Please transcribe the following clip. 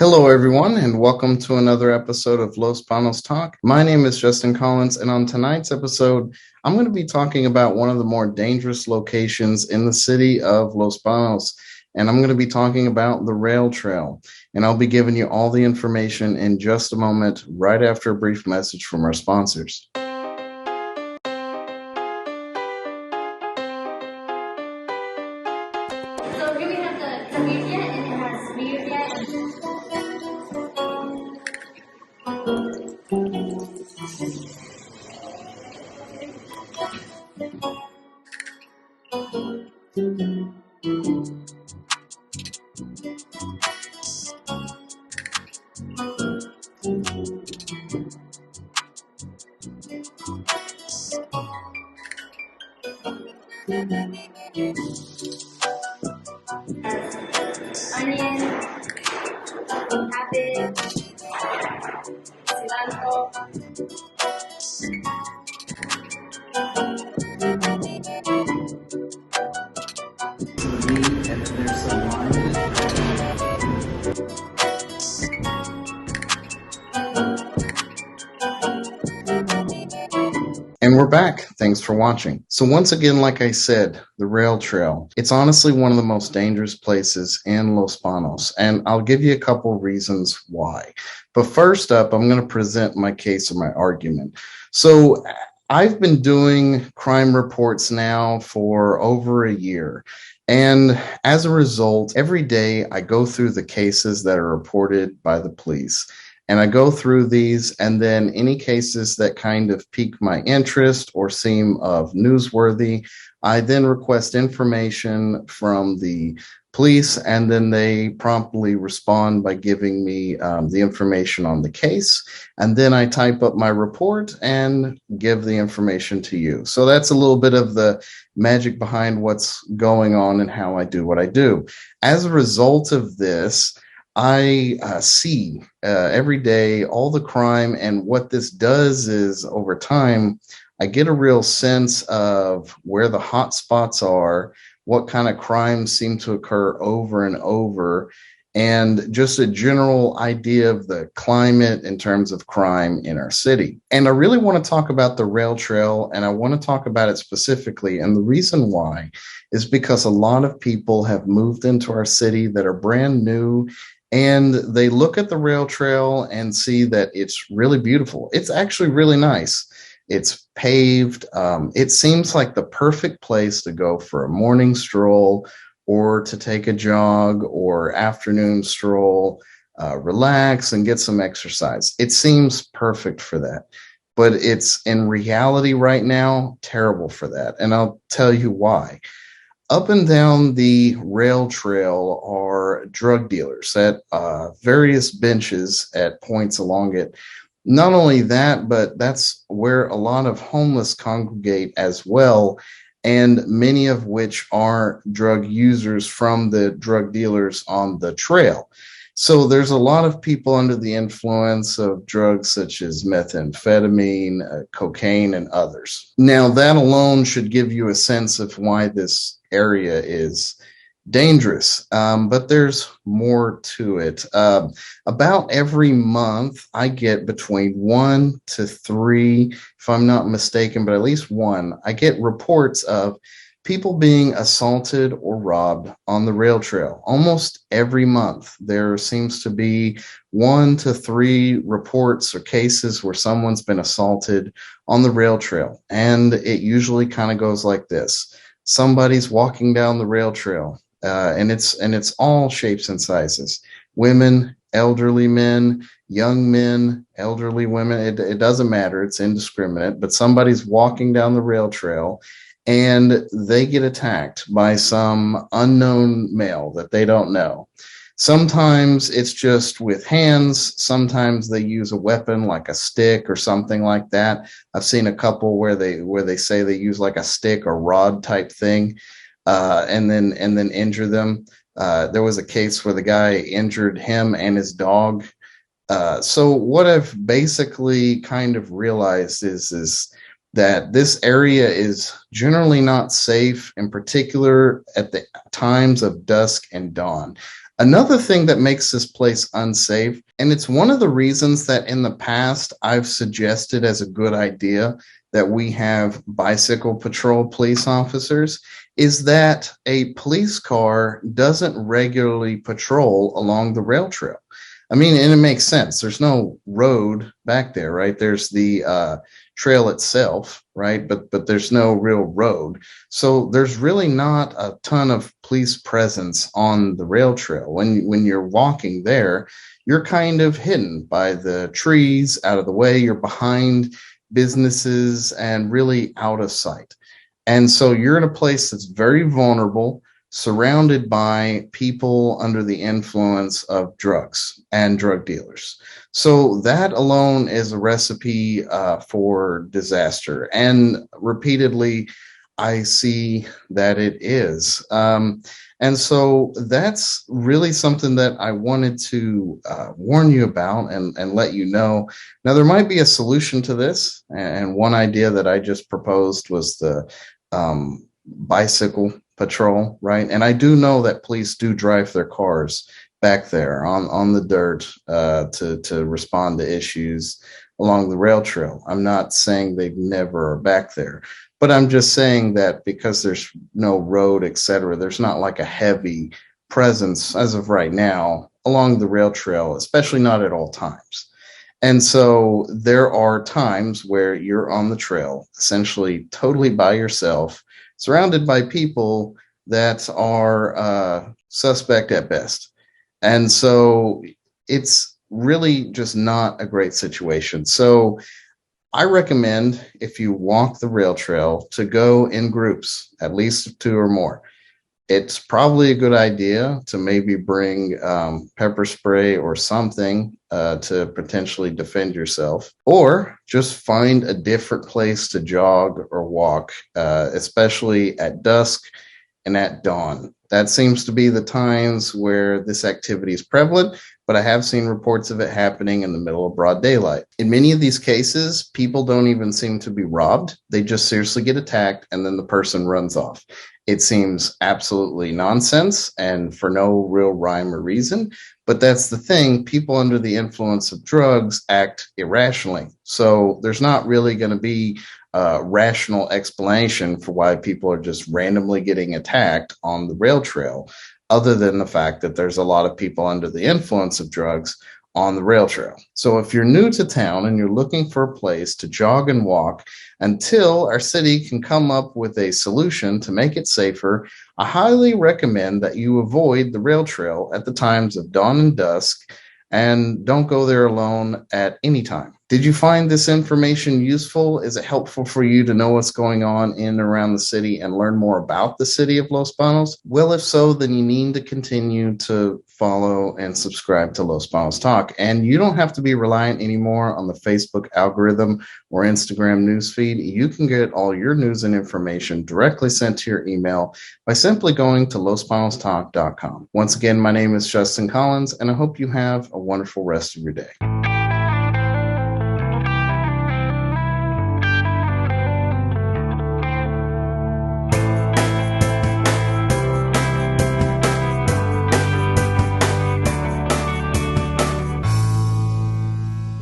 Hello, everyone, and welcome to another episode of Los Banos Talk. My name is Justin Collins, and on tonight's episode, I'm going to be talking about one of the more dangerous locations in the city of Los Banos, and I'm going to be talking about the rail trail. And I'll be giving you all the information in just a moment, right after a brief message from our sponsors. So here we have the communion, and it has communion. Onion, cabbage, cilantro. And we're back. Thanks for watching. So once again, like I said, the rail trail, it's honestly one of the most dangerous places in Los Banos. And I'll give you a couple reasons why. But first up, I'm going to present my case or my argument. So I've been doing crime reports now for over a year. And as a result, every day I go through the cases that are reported by the police. And I go through these, and then any cases that kind of pique my interest or seem of newsworthy, I then request information from the police, and then they promptly respond by giving me the information on the case. And then I type up my report and give the information to you. So that's a little bit of the magic behind what's going on and how I do what I do. As a result of this, I see every day all the crime, and what this does is over time, I get a real sense of where the hot spots are, what kind of crimes seem to occur over and over, and just a general idea of the climate in terms of crime in our city. And I really want to talk about the rail trail, and I want to talk about it specifically. And the reason why is because a lot of people have moved into our city that are brand new, and they look at the rail trail and see that it's really beautiful. It's actually really nice. It's paved. It seems like the perfect place to go for a morning stroll or to take a jog or afternoon stroll, relax and get some exercise. It seems perfect for that. But it's in reality right now terrible for that. And I'll tell you why. Up and down the rail trail are drug dealers at various benches at points along it. Not only that, but that's where a lot of homeless congregate as well, and many of which are drug users from the drug dealers on the trail. So there's a lot of people under the influence of drugs such as methamphetamine, cocaine, and others. Now, that alone should give you a sense of why this area is dangerous, but there's more to it. About every month, I get between 1 to 3, if I'm not mistaken, but at least one, I get reports of people being assaulted or robbed on the rail trail. Almost every month, there seems to be 1 to 3 reports or cases where someone's been assaulted on the rail trail. And it usually kind of goes like this. Somebody's walking down the rail trail, and it's all shapes and sizes. Women, elderly men, young men, elderly women, it doesn't matter. It's indiscriminate, but somebody's walking down the rail trail, and they get attacked by some unknown male that they don't know. Sometimes it's just with hands. Sometimes they use a weapon like a stick or something like that. I've seen a couple where they say they use like a stick or rod type thing, and then injure them. There was a case where the guy injured him and his dog. So what I've basically kind of realized is that this area is generally not safe, in particular at the times of dusk and dawn. Another thing that makes this place unsafe, and it's one of the reasons that in the past I've suggested as a good idea that we have bicycle patrol police officers, is that a police car doesn't regularly patrol along the rail trail. I mean, and it makes sense. There's no road back there, right? There's the trail itself, right? But there's no real road. So there's really not a ton of police presence on the rail trail. When you're walking there, you're kind of hidden by the trees, out of the way. You're behind businesses and really out of sight. And so you're in a place that's very vulnerable, surrounded by people under the influence of drugs and drug dealers. So that alone is a recipe for disaster. And repeatedly, I see that it is. And so that's really something that I wanted to warn you about and let you know. Now, there might be a solution to this. And one idea that I just proposed was the bicycle patrol, right? And I do know that police do drive their cars back there on the dirt to respond to issues along the rail trail. I'm not saying they never are back there, but I'm just saying that because there's no road, etc., there's not like a heavy presence as of right now along the rail trail, especially not at all times. And so there are times where you're on the trail, essentially totally by yourself, surrounded by people that are suspect at best. And so it's really just not a great situation. So I recommend, if you walk the rail trail, to go in groups, at least 2 or more. It's probably a good idea to maybe bring pepper spray or something to potentially defend yourself, or just find a different place to jog or walk, especially at dusk and at dawn. That seems to be the times where this activity is prevalent, but I have seen reports of it happening in the middle of broad daylight. In many of these cases, people don't even seem to be robbed. They just seriously get attacked and then the person runs off. It seems absolutely nonsense and for no real rhyme or reason. But that's the thing. People under the influence of drugs act irrationally. So there's not really going to be a rational explanation for why people are just randomly getting attacked on the rail trail, other than the fact that there's a lot of people under the influence of drugs on the rail trail. So if you're new to town and you're looking for a place to jog and walk until our city can come up with a solution to make it safer, I highly recommend that you avoid the rail trail at the times of dawn and dusk, and don't go there alone at any time. Did you find this information useful? Is it helpful for you to know what's going on in and around the city and learn more about the city of Los Banos? Well, if so, then you need to continue to follow and subscribe to Los Banos Talk. And you don't have to be reliant anymore on the Facebook algorithm or Instagram newsfeed. You can get all your news and information directly sent to your email by simply going to losbanostalk.com. Once again, my name is Justin Collins, and I hope you have a wonderful rest of your day.